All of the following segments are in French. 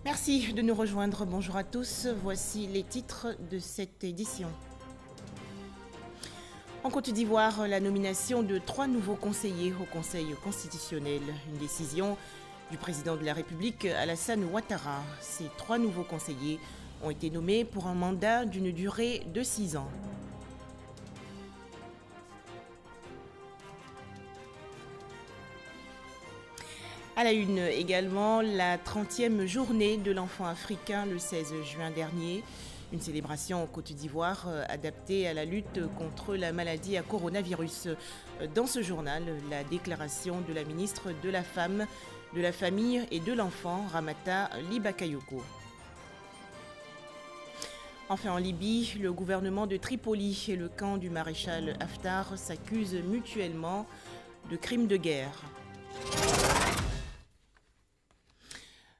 Merci de nous rejoindre. Bonjour à tous. Voici les titres de cette édition. En Côte d'Ivoire, la nomination de 3 nouveaux conseillers au Conseil constitutionnel. Une décision du président de la République, Alassane Ouattara. Ces 3 nouveaux conseillers ont été nommés pour un mandat d'une durée de 6 ans. À la une également, la 30e journée de l'enfant africain le 16 juin dernier. Une célébration en Côte d'Ivoire adaptée à la lutte contre la maladie à coronavirus. Dans ce journal, la déclaration de la ministre de la Femme, de la Famille et de l'Enfant, Ramata Libakayoko. Enfin, en Libye, le gouvernement de Tripoli et le camp du maréchal Haftar s'accusent mutuellement de crimes de guerre.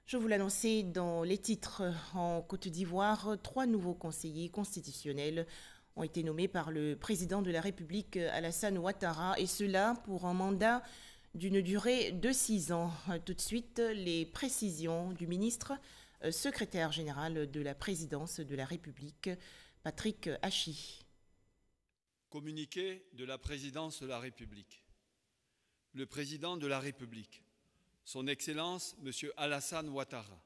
Je vous l'annonçais dans les titres. En Côte d'Ivoire, 3 nouveaux conseillers constitutionnels ont été nommés par le président de la République, Alassane Ouattara, et cela pour un mandat d'une durée de 6 ans. Tout de suite, les précisions du ministre, secrétaire général de la présidence de la République, Patrick Hachi. Communiqué de la présidence de la République. Le président de la République, Son Excellence, M. Alassane Ouattara,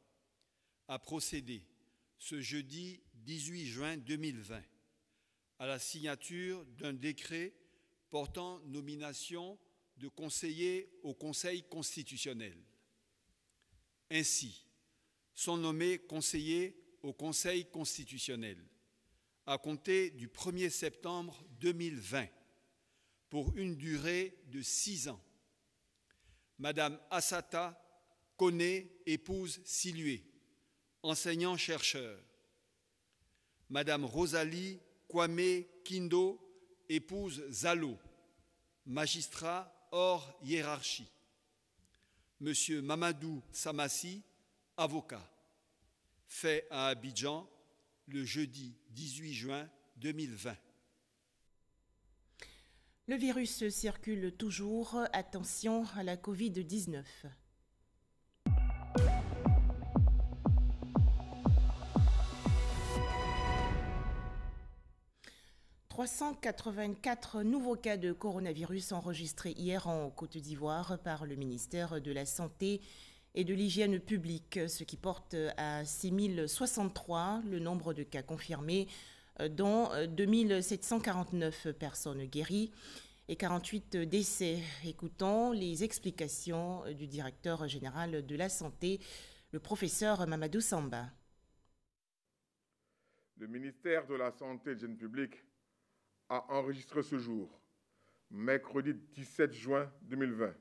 a procédé ce jeudi 18 juin 2020 à la signature d'un décret portant nomination de conseillers au Conseil constitutionnel. Ainsi, sont nommés conseillers au Conseil constitutionnel à compter du 1er septembre 2020 pour une durée de 6 ans. Madame Assata Koné, épouse Silué, enseignant-chercheur. Madame Rosalie Kwame Kindo, épouse Zalo, magistrat hors hiérarchie. Monsieur Mamadou Samassi, avocat. Fait à Abidjan le jeudi 18 juin 2020. Le virus circule toujours. Attention à la Covid-19. « 384 nouveaux cas de coronavirus enregistrés hier en Côte d'Ivoire par le ministère de la Santé et de l'Hygiène publique, ce qui porte à 6063 le nombre de cas confirmés, dont 2749 personnes guéries et 48 décès. Écoutons les explications du directeur général de la santé, le professeur Mamadou Samba. Le ministère de la Santé et de l'Hygiène publique a enregistré ce jour, mercredi 17 juin 2020,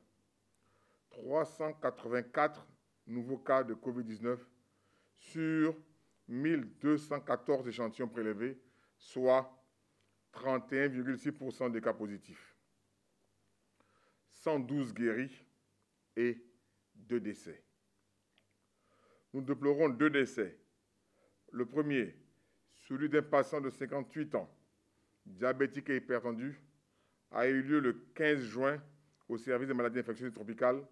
384 nouveaux cas de Covid-19 sur 1214 échantillons prélevés, soit 31,6% des cas positifs. 112 guéris et 2 décès. Nous déplorons 2 décès. Le premier, celui d'un patient de 58 ans, diabétique et hypertendu, a eu lieu le 15 juin au service des maladies infectieuses tropicales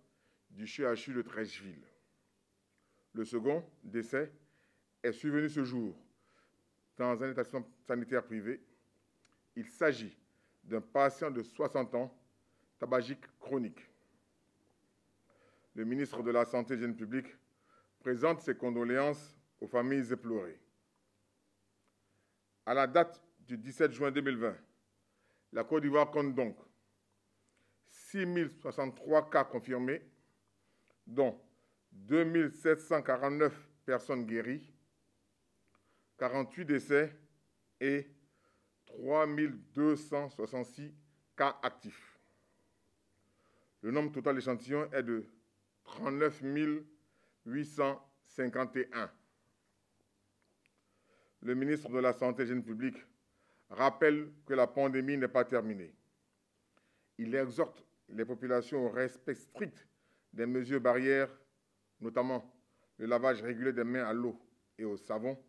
du CHU de Treichville. Le second décès est survenu ce jour dans un établissement sanitaire privé. Il s'agit d'un patient de 60 ans, tabagique chronique. Le ministre de la Santé et de l'Hygiène publique présente ses condoléances aux familles éplorées. À la date du 17 juin 2020, la Côte d'Ivoire compte donc 6063 cas confirmés, dont 2749 personnes guéries, 48 décès et 3266 cas actifs. Le nombre total d'échantillons est de 39 851. Le ministre de la Santé et de l'Hygiène publique rappelle que la pandémie n'est pas terminée. Il exhorte les populations au respect strict des mesures barrières, notamment le lavage régulier des mains à l'eau et au savon,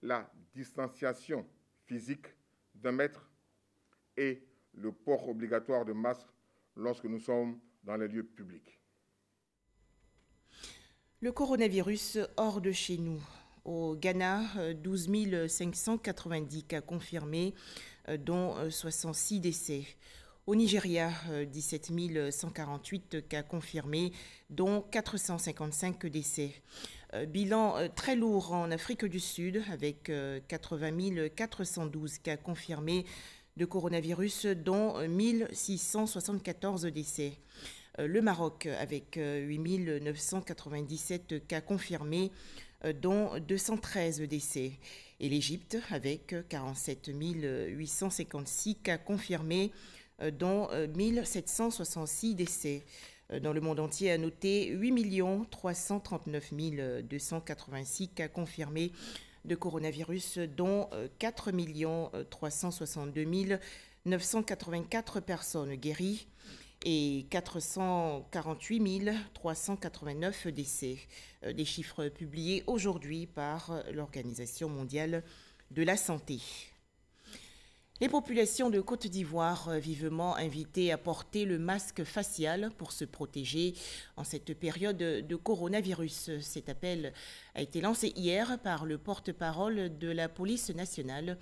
la distanciation physique d'1 mètre et le port obligatoire de masques lorsque nous sommes dans les lieux publics. Le coronavirus hors de chez nous. Au Ghana, 12 590 cas confirmés, dont 66 décès. Au Nigeria, 17 148 cas confirmés, dont 455 décès. Bilan très lourd en Afrique du Sud, avec 80 412 cas confirmés de coronavirus, dont 1674 décès. Le Maroc, avec 8 997 cas confirmés, dont 213 décès. Et l'Égypte, avec 47 856 cas confirmés, dont 1766 décès. Dans le monde entier, à noter 8 339 286 cas confirmés de coronavirus, dont 4 362 984 personnes guéries et 448 389 décès. Des chiffres publiés aujourd'hui par l'Organisation mondiale de la santé. Les populations de Côte d'Ivoire vivement invitées à porter le masque facial pour se protéger en cette période de coronavirus. Cet appel a été lancé hier par le porte-parole de la police nationale,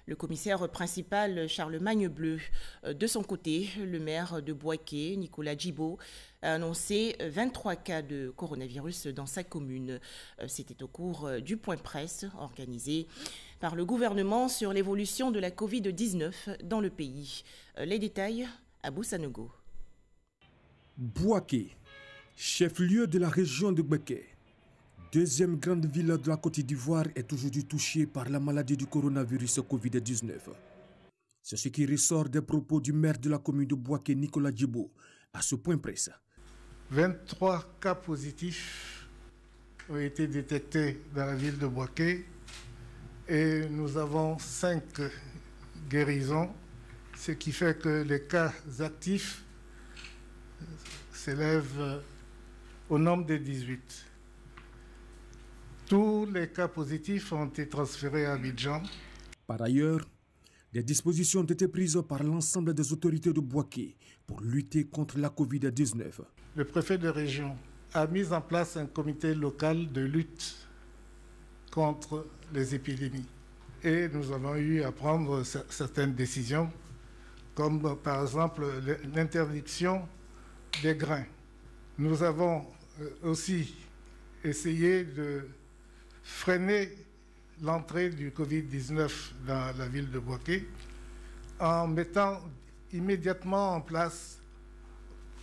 le commissaire principal Charlemagne Bleu. De son côté, le maire de Bouaké, Nicolas Djibo, a annoncé 23 cas de coronavirus dans sa commune. C'était au cours du point presse organisé par le gouvernement sur l'évolution de la Covid-19 dans le pays. Les détails à Boussanogo. Bouaké, chef-lieu de la région de Bouaké, deuxième grande ville de la Côte d'Ivoire, est aujourd'hui touchée par la maladie du coronavirus Covid-19. C'est ce qui ressort des propos du maire de la commune de Bouaké, Nicolas Djibo, à ce point presse. 23 cas positifs ont été détectés dans la ville de Bouaké et nous avons 5 guérisons, ce qui fait que les cas actifs s'élèvent au nombre de 18. Tous les cas positifs ont été transférés à Abidjan. Par ailleurs, des dispositions ont été prises par l'ensemble des autorités de Bouaké pour lutter contre la Covid-19. Le préfet de région a mis en place un comité local de lutte contre les épidémies. Et nous avons eu à prendre certaines décisions, comme par exemple l'interdiction des grains. Nous avons aussi essayé de freiner l'entrée du Covid-19 dans la ville de Bouaké en mettant immédiatement en place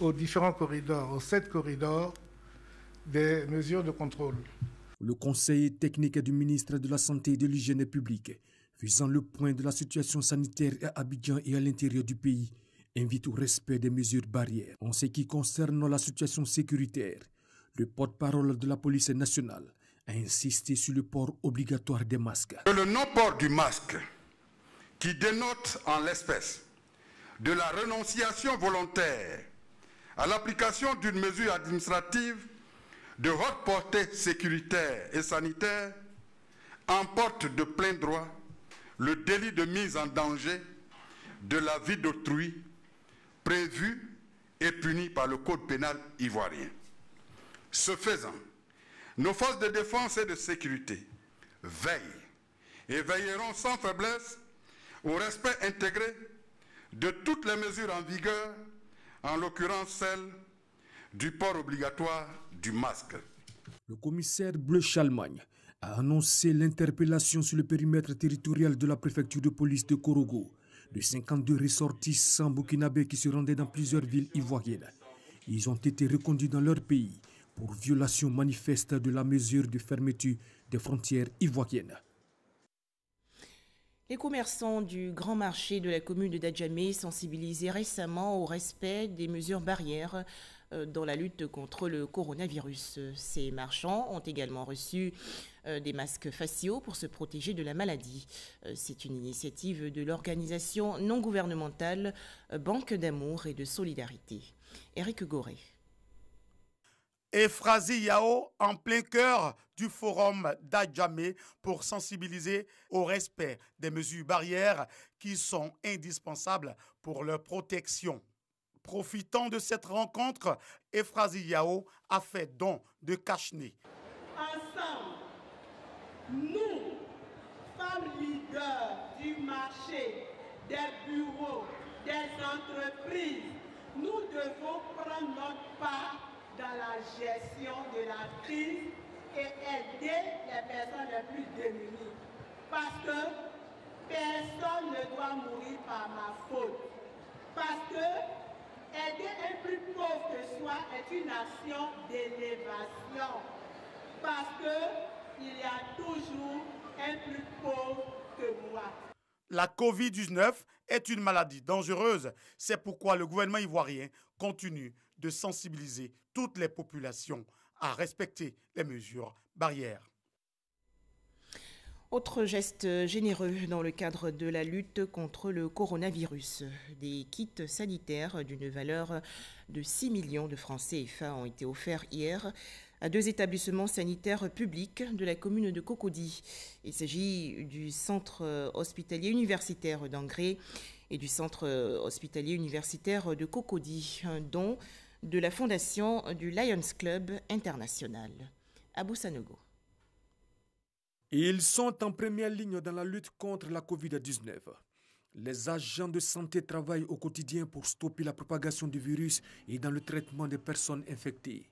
aux différents corridors, aux 7 corridors, des mesures de contrôle. Le conseil technique du ministre de la Santé et de l'Hygiène publique, faisant le point de la situation sanitaire à Abidjan et à l'intérieur du pays, invite au respect des mesures barrières. En ce qui concerne la situation sécuritaire, le porte-parole de la police nationale a insisté sur le port obligatoire des masques. Le non-port du masque, qui dénote en l'espèce de la renonciation volontaire à l'application d'une mesure administrative de haute portée sécuritaire et sanitaire, emporte de plein droit le délit de mise en danger de la vie d'autrui prévu et puni par le Code pénal ivoirien. Ce faisant, nos forces de défense et de sécurité veillent et veilleront sans faiblesse au respect intégré de toutes les mesures en vigueur, en l'occurrence celle du port obligatoire du masque. Le commissaire Bleu Charlemagne a annoncé l'interpellation sur le périmètre territorial de la préfecture de police de Korogo de 52 ressortissants burkinabés qui se rendaient dans plusieurs villes ivoiriennes. Ils ont été reconduits dans leur pays pour violation manifeste de la mesure de fermeture des frontières ivoiriennes. Les commerçants du grand marché de la commune de Dadjamé sensibilisés récemment au respect des mesures barrières dans la lutte contre le coronavirus. Ces marchands ont également reçu des masques faciaux pour se protéger de la maladie. C'est une initiative de l'organisation non gouvernementale Banque d'amour et de solidarité. Éric Goré. Ephrasie Yao en plein cœur du forum d'Adjamé pour sensibiliser au respect des mesures barrières qui sont indispensables pour leur protection. Profitant de cette rencontre, Ephrasie Yao a fait don de cache-nez. Ensemble, nous, femmes leaders du marché, des bureaux, des entreprises, nous devons prendre notre part dans la gestion de la crise et aider les personnes les plus démunies. Parce que personne ne doit mourir par ma faute. Parce que aider un plus pauvre que soi est une action d'élévation. Parce qu'il y a toujours un plus pauvre que moi. La Covid-19 est une maladie dangereuse. C'est pourquoi le gouvernement ivoirien continue de sensibiliser toutes les populations à respecter les mesures barrières. Autre geste généreux dans le cadre de la lutte contre le coronavirus. Des kits sanitaires d'une valeur de 6 millions de francs CFA ont été offerts hier à 2 établissements sanitaires publics de la commune de Cocody. Il s'agit du centre hospitalier universitaire d'Angré et du centre hospitalier universitaire de Cocody, un don de la fondation du Lions Club International. Abou Sanogo. Ils sont en première ligne dans la lutte contre la Covid-19. Les agents de santé travaillent au quotidien pour stopper la propagation du virus et dans le traitement des personnes infectées.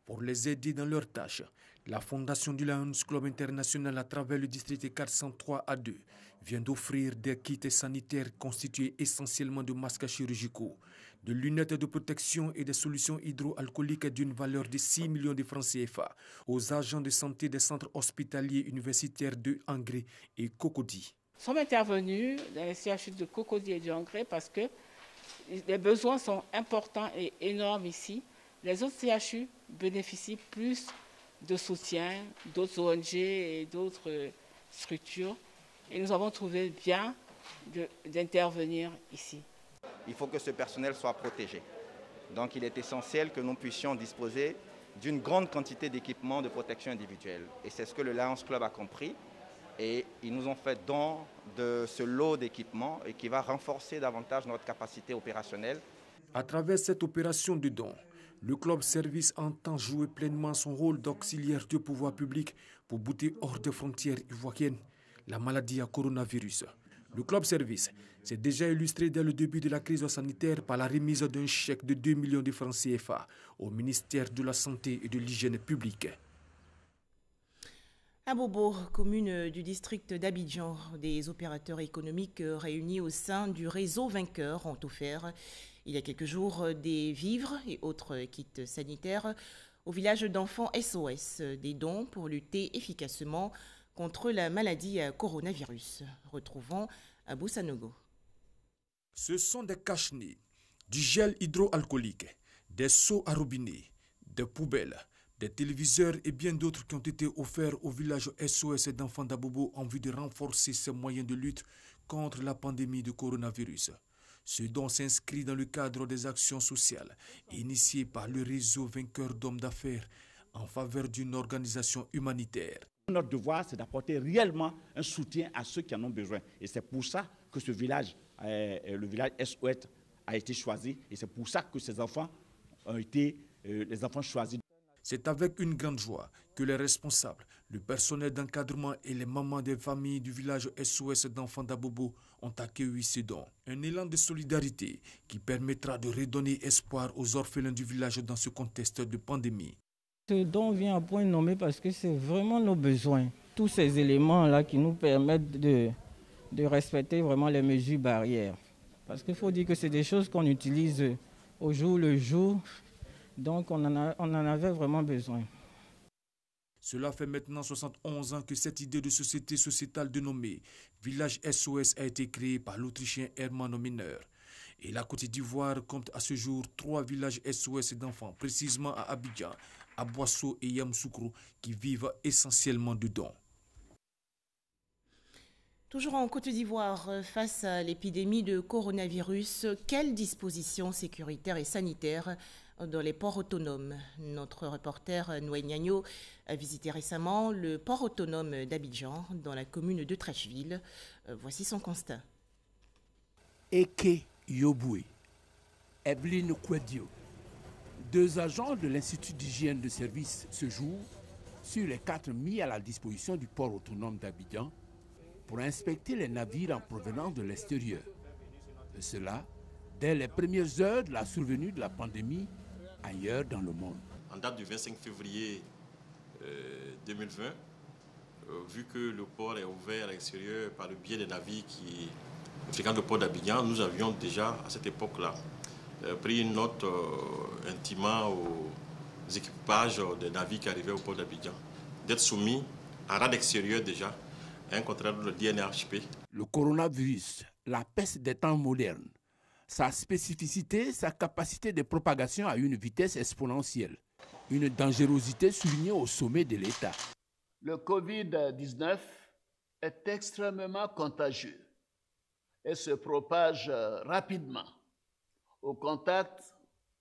Pour les aider dans leurs tâches, la fondation du Lions Club International à travers le district 403A2 vient d'offrir des kits sanitaires constitués essentiellement de masques chirurgicaux, de lunettes de protection et des solutions hydroalcooliques d'une valeur de 6 millions de francs CFA aux agents de santé des centres hospitaliers universitaires de Angré et Cocody. Nous sommes intervenus dans les CHU de Cocody et de Angré parce que les besoins sont importants et énormes ici. Les autres CHU bénéficient plus de soutien d'autres ONG et d'autres structures. Et nous avons trouvé bien d'intervenir ici. Il faut que ce personnel soit protégé. Donc il est essentiel que nous puissions disposer d'une grande quantité d'équipements de protection individuelle. Et c'est ce que le Lions Club a compris. Et ils nous ont fait don de ce lot d'équipements et qui va renforcer davantage notre capacité opérationnelle. À travers cette opération de don, le club service entend jouer pleinement son rôle d'auxiliaire du pouvoir public pour bouter hors des frontières ivoiriennes la maladie à coronavirus. Le club service s'est déjà illustré dès le début de la crise sanitaire par la remise d'un chèque de 2 millions de francs CFA au ministère de la Santé et de l'Hygiène publique. À Bobo, commune du district d'Abidjan, des opérateurs économiques réunis au sein du réseau Vainqueur ont offert il y a quelques jours des vivres et autres kits sanitaires au village d'enfants SOS, des dons pour lutter efficacement contre la maladie à coronavirus. Retrouvons Abou Sanogo. Ce sont des cache-nez, du gel hydroalcoolique, des seaux à robinet, des poubelles, des téléviseurs et bien d'autres qui ont été offerts au village SOS d'enfants d'Abobo en vue de renforcer ses moyens de lutte contre la pandémie de coronavirus. Ce don s'inscrit dans le cadre des actions sociales initiées par le réseau Vainqueur d'hommes d'affaires en faveur d'une organisation humanitaire. Notre devoir, c'est d'apporter réellement un soutien à ceux qui en ont besoin. Et c'est pour ça que ce village, le village SOS, a été choisi. Et c'est pour ça que ces enfants ont été les enfants choisis. C'est avec une grande joie que les responsables, le personnel d'encadrement et les mamans des familles du village SOS d'enfants d'Abobo ont accueilli ces dons. Un élan de solidarité qui permettra de redonner espoir aux orphelins du village dans ce contexte de pandémie. Ce don vient à point nommé parce que c'est vraiment nos besoins. Tous ces éléments-là qui nous permettent de respecter vraiment les mesures barrières. Parce qu'il faut dire que c'est des choses qu'on utilise au jour le jour. Donc on en avait vraiment besoin. Cela fait maintenant 71 ans que cette idée de société sociétale dénommée Village SOS a été créée par l'Autrichien Herman Mineur. Et la Côte d'Ivoire compte à ce jour 3 villages SOS d'enfants, précisément à Abidjan, à Boisseau et Yamoussoukro, qui vivent essentiellement de dons. Toujours en Côte d'Ivoire, face à l'épidémie de coronavirus, quelles dispositions sécuritaires et sanitaires dans les ports autonomes? Notre reporter Noé Gnagno a visité récemment le port autonome d'Abidjan, dans la commune de Trècheville. Voici son constat. Eke Yoboué, Evelyne Kwedio. 2 agents de l'Institut d'hygiène de service ce jour sur les 4 mis à la disposition du port autonome d'Abidjan pour inspecter les navires en provenance de l'extérieur. Et cela dès les premières heures de la survenue de la pandémie ailleurs dans le monde. En date du 25 février 2020, vu que le port est ouvert à l'extérieur par le biais des navires qui fréquentent le port d'Abidjan, nous avions déjà à cette époque-là pris une note intimant aux équipages des navires qui arrivaient au port d'Abidjan d'être soumis en rade extérieur déjà à un contrat de DNRHP. Le coronavirus, la peste des temps modernes, sa spécificité, sa capacité de propagation à une vitesse exponentielle, une dangerosité soulignée au sommet de l'État. Le Covid-19 est extrêmement contagieux et se propage rapidement au contact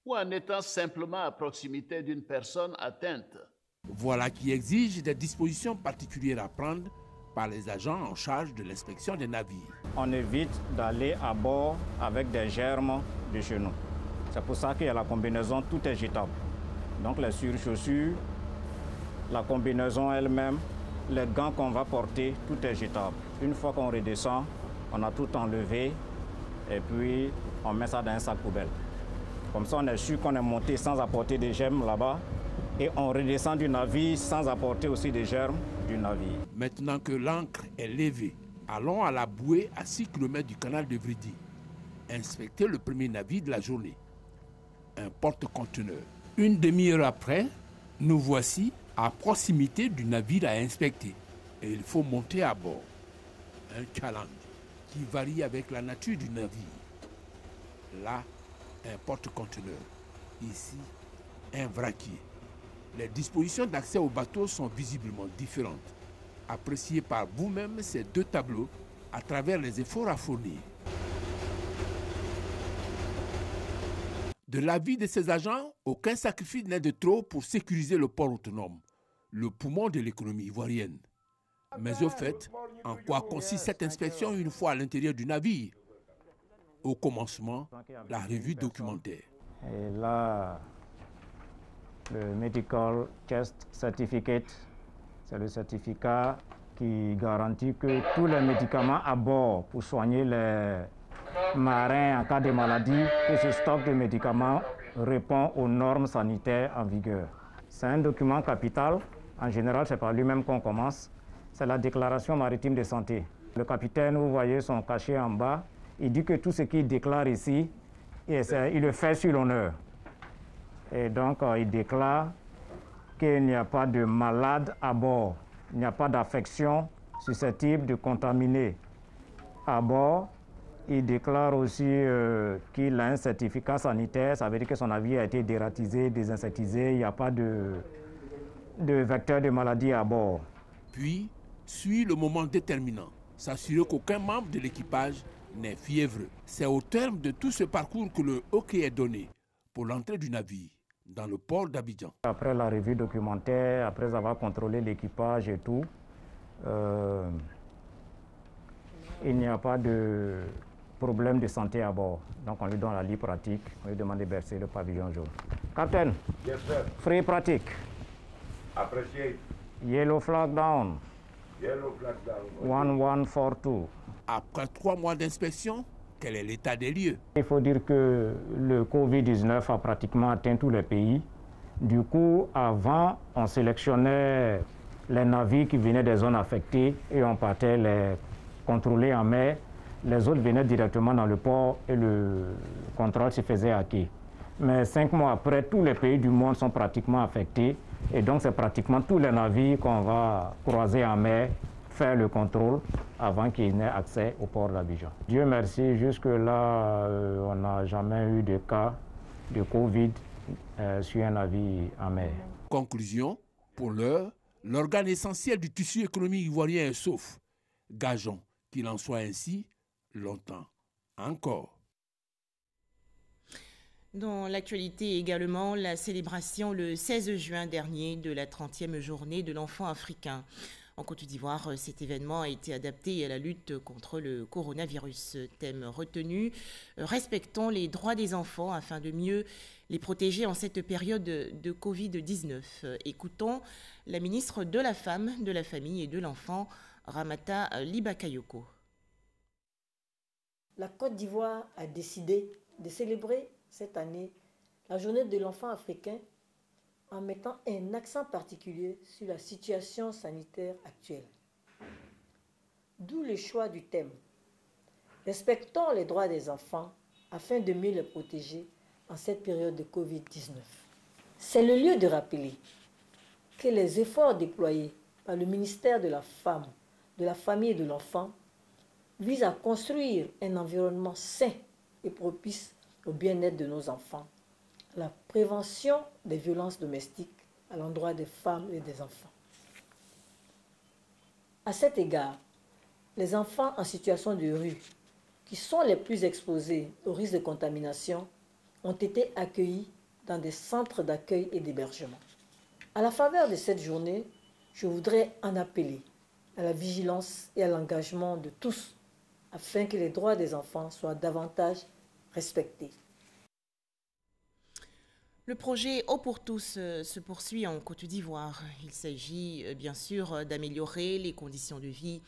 ou en étant simplement à proximité d'une personne atteinte. Voilà qui exige des dispositions particulières à prendre par les agents en charge de l'inspection des navires. On évite d'aller à bord avec des germes de chez nous. C'est pour ça qu'il y a la combinaison, tout est jetable. Donc les surchaussures, la combinaison elle-même, les gants qu'on va porter, tout est jetable. Une fois qu'on redescend, on a tout enlevé et puis on met ça dans un sac poubelle. Comme ça, on est sûr qu'on est monté sans apporter des germes là-bas et on redescend du navire sans apporter aussi des germes du navire. Maintenant que l'ancre est levée, allons à la bouée à 6 km du canal de Vridi. Inspecter le premier navire de la journée, un porte-conteneur. Une demi-heure après, nous voici à proximité du navire à inspecter. Et il faut monter à bord. Un challenge qui varie avec la nature du navire. Là, un porte-conteneur. Ici, un vraquier. Les dispositions d'accès au bateau sont visiblement différentes. Appréciez par vous-même ces 2 tableaux à travers les efforts à fournir. De l'avis de ces agents, aucun sacrifice n'est de trop pour sécuriser le port autonome, le poumon de l'économie ivoirienne. Mais au fait, en quoi consiste cette inspection une fois à l'intérieur du navire? Au commencement, la revue documentaire. Et là, le Medical Test Certificate, c'est le certificat qui garantit que tous les médicaments à bord pour soigner les marins en cas de maladie, que ce stock de médicaments répond aux normes sanitaires en vigueur. C'est un document capital. En général, c'est par lui-même qu'on commence. C'est la déclaration maritime de santé. Le capitaine, vous voyez son cachet en bas, il dit que tout ce qu'il déclare ici, il le fait sur l'honneur. Et donc, il déclare qu'il n'y a pas de malade à bord, il n'y a pas d'affection susceptible de contaminer à bord. Il déclare aussi qu'il a un certificat sanitaire, ça veut dire que son navire a été dératisé, désinsectisé, il n'y a pas de vecteur de maladie à bord. Puis, suit le moment déterminant, s'assurer qu'aucun membre de l'équipage n'est fiévreux. C'est au terme de tout ce parcours que le OK est donné pour l'entrée du navire dans le port d'Abidjan. Après la revue documentaire, après avoir contrôlé l'équipage et tout, il n'y a pas de problème de santé à bord. Donc on lui donne la libre pratique, on lui demande de verser le pavillon jaune. Captain, yes, sir. Free pratique. Apprécié. Yellow flag down. Yellow flag down. 1142. Après 3 mois d'inspection, quel est l'état des lieux? Il faut dire que le Covid-19 a pratiquement atteint tous les pays. Du coup, avant, on sélectionnait les navires qui venaient des zones affectées et on partait les contrôler en mer. Les autres venaient directement dans le port et le contrôle se faisait à quai. Mais 5 mois après, tous les pays du monde sont pratiquement affectés. Et donc, c'est pratiquement tous les navires qu'on va croiser en mer, faire le contrôle avant qu'ils n'aient accès au port d'Abidjan. Dieu merci, jusque-là, on n'a jamais eu de cas de Covid sur un navire en mer. Conclusion, pour l'heure, l'organe essentiel du tissu économique ivoirien est sauf. Gageons qu'il en soit ainsi longtemps encore. Dans l'actualité également, la célébration le 16 juin dernier de la 30e journée de l'enfant africain. En Côte d'Ivoire, cet événement a été adapté à la lutte contre le coronavirus. Thème retenu, respectons les droits des enfants afin de mieux les protéger en cette période de Covid-19. Écoutons la ministre de la Femme, de la Famille et de l'Enfant, Ramata Libakayoko. La Côte d'Ivoire a décidé de célébrer cette année la journée de l'enfant africain en mettant un accent particulier sur la situation sanitaire actuelle. D'où le choix du thème. Respectons les droits des enfants afin de mieux les protéger en cette période de Covid-19. C'est le lieu de rappeler que les efforts déployés par le ministère de la Femme, de la Famille et de l'Enfant visent à construire un environnement sain et propice au bien-être de nos enfants, à la prévention des violences domestiques à l'endroit des femmes et des enfants. À cet égard, les enfants en situation de rue, qui sont les plus exposés au risque de contamination, ont été accueillis dans des centres d'accueil et d'hébergement. À la faveur de cette journée, je voudrais en appeler à la vigilance et à l'engagement de tous afin que les droits des enfants soient davantage respectés. Le projet Eau pour tous se poursuit en Côte d'Ivoire. Il s'agit bien sûr d'améliorer les conditions de vie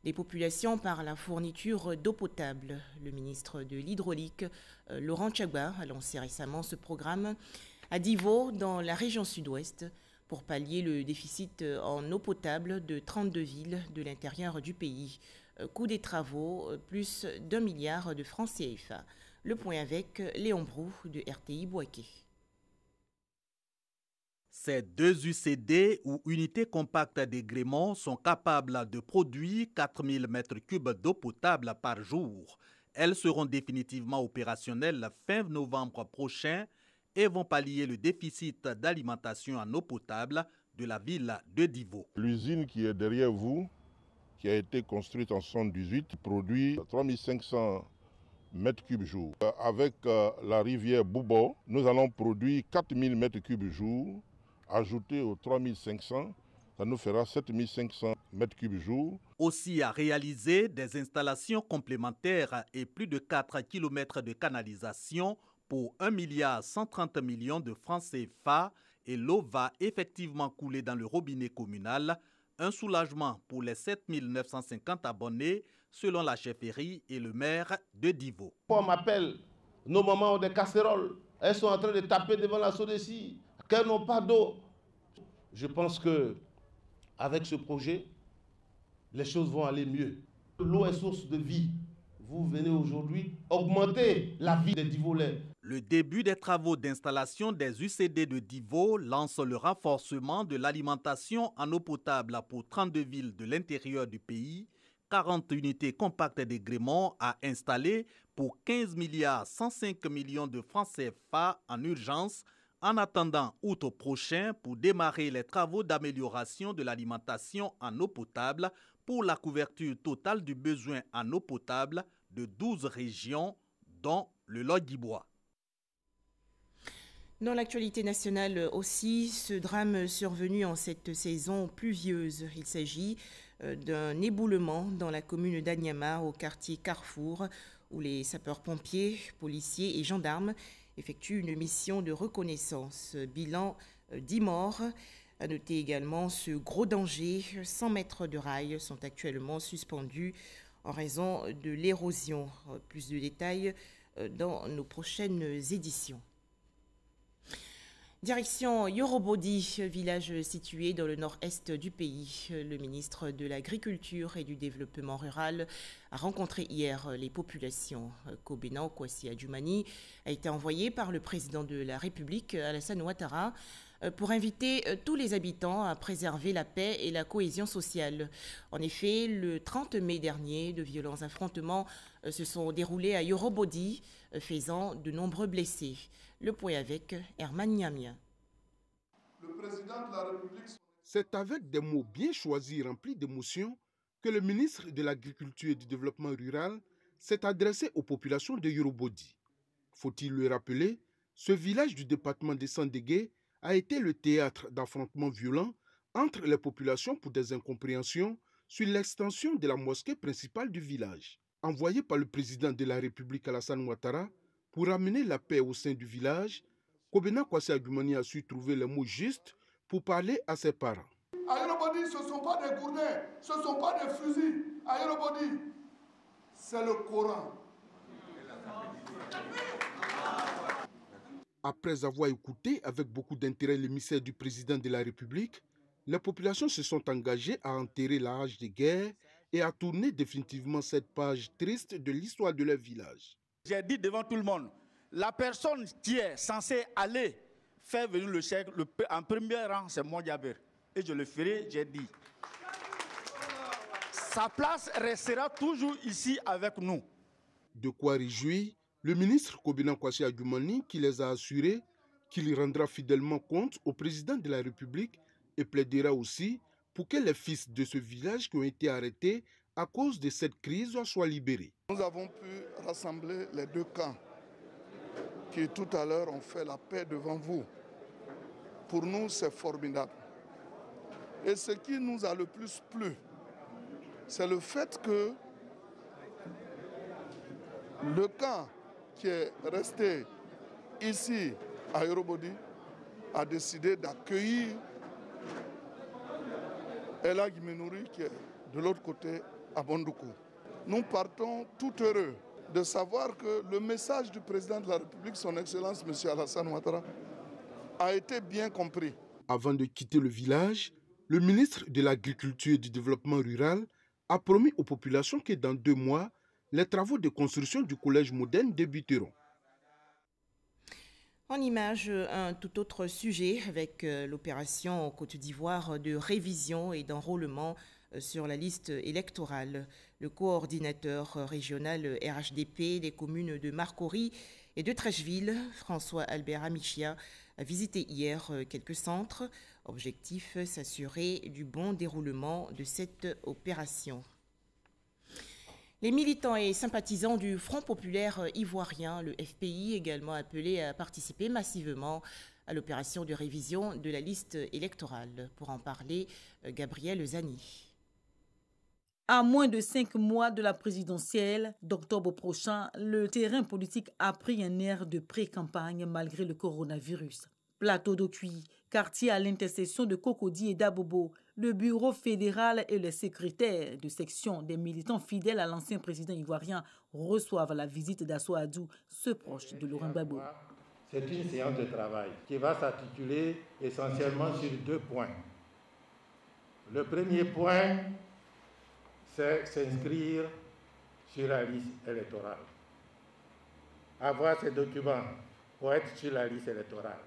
des populations par la fourniture d'eau potable. Le ministre de l'Hydraulique, Laurent Tchagba, a lancé récemment ce programme à Divo, dans la région sud-ouest, pour pallier le déficit en eau potable de 32 villes de l'intérieur du pays. Coût des travaux, plus d'1 milliard de francs CFA. Le point avec Léon Brou de RTI Boaké. Ces deux UCD ou unités compactes d'agrément sont capables de produire 4000 m3 d'eau potable par jour. Elles seront définitivement opérationnelles fin novembre prochain et vont pallier le déficit d'alimentation en eau potable de la ville de Divo. L'usine qui est derrière vous, qui a été construite en 1978, produit 3500 m3 jour. Avec la rivière Boubo, nous allons produire 4000 m3 jour. Ajouté aux 3500, ça nous fera 7500 m3 jour. Aussi à réaliser des installations complémentaires et plus de 4 km de canalisation pour 1,130 milliard de francs CFA et l'eau va effectivement couler dans le robinet communal. Un soulagement pour les 7950 abonnés selon la chefferie et le maire de Divo. On m'appelle, nos mamans ont des casseroles, elles sont en train de taper devant la SODECI. Qu'elles n'ont pas d'eau. Je pense que avec ce projet, les choses vont aller mieux. L'eau est source de vie. Vous venez aujourd'hui augmenter la vie des Divolais. Le début des travaux d'installation des UCD de Divo lance le renforcement de l'alimentation en eau potable pour 32 villes de l'intérieur du pays. 40 unités compactes d'agrément à installer pour 15 milliards 105 millions de francs CFA en urgence. En attendant août prochain pour démarrer les travaux d'amélioration de l'alimentation en eau potable pour la couverture totale du besoin en eau potable de 12 régions, dont le Logibwa. Dans l'actualité nationale aussi, ce drame survenu en cette saison pluvieuse. Il s'agit d'un éboulement dans la commune d'Anyama, au quartier Carrefour, où les sapeurs-pompiers, policiers et gendarmes effectue une mission de reconnaissance. Bilan 10 morts. À noter également ce gros danger. 100 mètres de rails sont actuellement suspendus en raison de l'érosion. Plus de détails dans nos prochaines éditions. Direction Yorobodi, village situé dans le nord-est du pays. Le ministre de l'Agriculture et du Développement rural a rencontré hier les populations. Kobena Kwasi Adjumani a été envoyé par le président de la République, Alassane Ouattara, pour inviter tous les habitants à préserver la paix et la cohésion sociale. En effet, le 30 mai dernier, de violents affrontements se sont déroulés à Yorobodi, faisant de nombreux blessés. Le point avec Herman Niamia. Le président de la République... C'est avec des mots bien choisis remplis d'émotion que le ministre de l'Agriculture et du Développement rural s'est adressé aux populations de Yorobodi. Faut-il le rappeler, ce village du département de Sandégué a été le théâtre d'affrontements violents entre les populations pour des incompréhensions sur l'extension de la mosquée principale du village. Envoyé par le président de la République Alassane Ouattara pour amener la paix au sein du village, Kobena Kwasi Adjoumani a su trouver les mots justes pour parler à ses parents. À Yorobodi, ce ne sont pas des gourdins, ce ne sont pas des fusils. À Yorobodi, c'est le Coran. Après avoir écouté avec beaucoup d'intérêt l'émissaire du président de la République, les populations se sont engagées à enterrer la hache de guerre et à tourner définitivement cette page triste de l'histoire de leur village. J'ai dit devant tout le monde, la personne qui est censée aller faire venir le chèque en premier rang, c'est moi Diaber. Et je le ferai, j'ai dit. Sa place restera toujours ici avec nous. De quoi réjouir le ministre Kobena Kwasi Adjoumani qui les a assurés qu'il rendra fidèlement compte au président de la République et plaidera aussi pour que les fils de ce village qui ont été arrêtés à cause de cette crise soient libérés. Nous avons pu rassembler les deux camps qui tout à l'heure ont fait la paix devant vous. Pour nous, c'est formidable. Et ce qui nous a le plus plu, c'est le fait que le camp qui est resté ici à Yorobodi a décidé d'accueillir Ella Guimenouri qui est de l'autre côté à Bondoukou. Nous partons tout heureux de savoir que le message du président de la République, son Excellence M. Alassane Ouattara, a été bien compris. Avant de quitter le village, le ministre de l'Agriculture et du Développement rural a promis aux populations que dans 2 mois, les travaux de construction du collège moderne débuteront. En image, un tout autre sujet avec l'opération en Côte d'Ivoire de révision et d'enrôlement sur la liste électorale. Le coordinateur régional RHDP des communes de Marcory et de Trècheville, François-Albert Amichia, a visité hier quelques centres. Objectif, s'assurer du bon déroulement de cette opération. Les militants et sympathisants du Front populaire ivoirien, le FPI, également appelés à participer massivement à l'opération de révision de la liste électorale. Pour en parler, Gabriel Zani. À moins de 5 mois de la présidentielle d'octobre prochain, le terrain politique a pris un air de pré-campagne malgré le coronavirus. Plateau d'Okuyi, quartier à l'intersection de Cocody et d'Abobo, le bureau fédéral et les secrétaires de section des militants fidèles à l'ancien président ivoirien reçoivent la visite d'Assoadou, ce proche de Laurent Gbagbo. C'est une séance de travail qui va s'articuler essentiellement sur 2 points. Le premier point, c'est s'inscrire sur la liste électorale. Avoir ces documents pour être sur la liste électorale.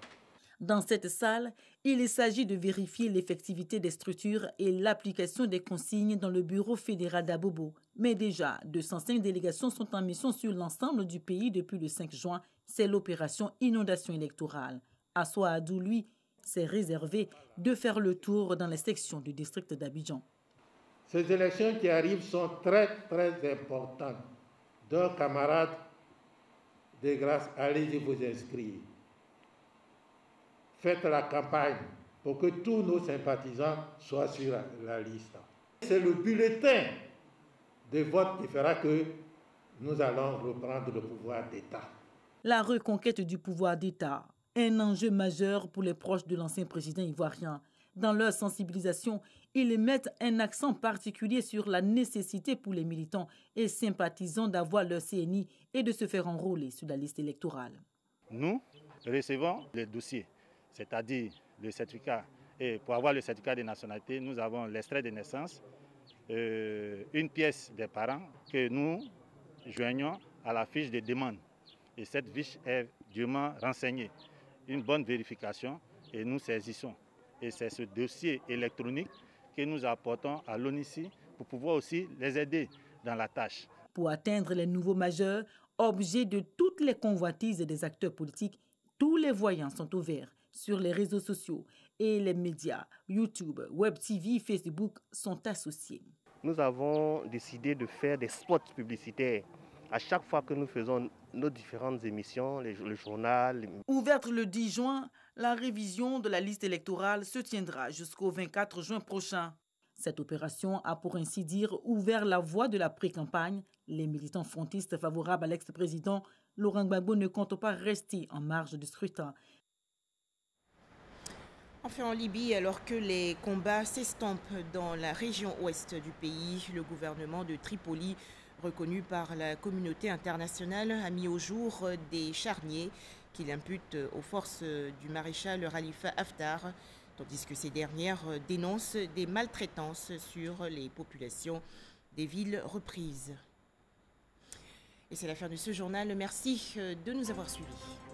Dans cette salle, il s'agit de vérifier l'effectivité des structures et l'application des consignes dans le bureau fédéral d'Abobo. Mais déjà, 205 délégations sont en mission sur l'ensemble du pays depuis le 5 juin. C'est l'opération inondation électorale. Assoadou, lui, s'est réservé de faire le tour dans les sections du district d'Abidjan. Ces élections qui arrivent sont très, très importantes. Donc, camarades, de grâce, allez-y vous inscrire. Faites la campagne pour que tous nos sympathisants soient sur la liste. C'est le bulletin de vote qui fera que nous allons reprendre le pouvoir d'État. La reconquête du pouvoir d'État, un enjeu majeur pour les proches de l'ancien président ivoirien. Dans leur sensibilisation, ils mettent un accent particulier sur la nécessité pour les militants et sympathisants d'avoir leur CNI et de se faire enrôler sur la liste électorale. Nous recevons les dossiers, c'est-à-dire le certificat. Et pour avoir le certificat de nationalité, nous avons l'extrait de naissance, une pièce des parents que nous joignons à la fiche de demande. Et cette fiche est dûment renseignée. Une bonne vérification et nous saisissons. Et c'est ce dossier électronique que nous apportons à l'ONICI pour pouvoir aussi les aider dans la tâche. Pour atteindre les nouveaux majeurs, objet de toutes les convoitises des acteurs politiques, tous les voyants sont ouverts sur les réseaux sociaux et les médias, YouTube, Web TV, Facebook sont associés. Nous avons décidé de faire des spots publicitaires à chaque fois que nous faisons nos différentes émissions, le journal. Ouverte le 10 juin, La révision de la liste électorale se tiendra jusqu'au 24 juin prochain. Cette opération a pour ainsi dire ouvert la voie de la pré-campagne. Les militants frontistes favorables à l'ex-président Laurent Gbagbo ne comptent pas rester en marge du scrutin. Enfin, en Libye, alors que les combats s'estompent dans la région ouest du pays, le gouvernement de Tripoli, reconnu par la communauté internationale, a mis au jour des charniers qu'il impute aux forces du maréchal Khalifa Haftar, tandis que ces dernières dénoncent des maltraitances sur les populations des villes reprises. Et c'est la fin de ce journal. Merci de nous avoir suivis.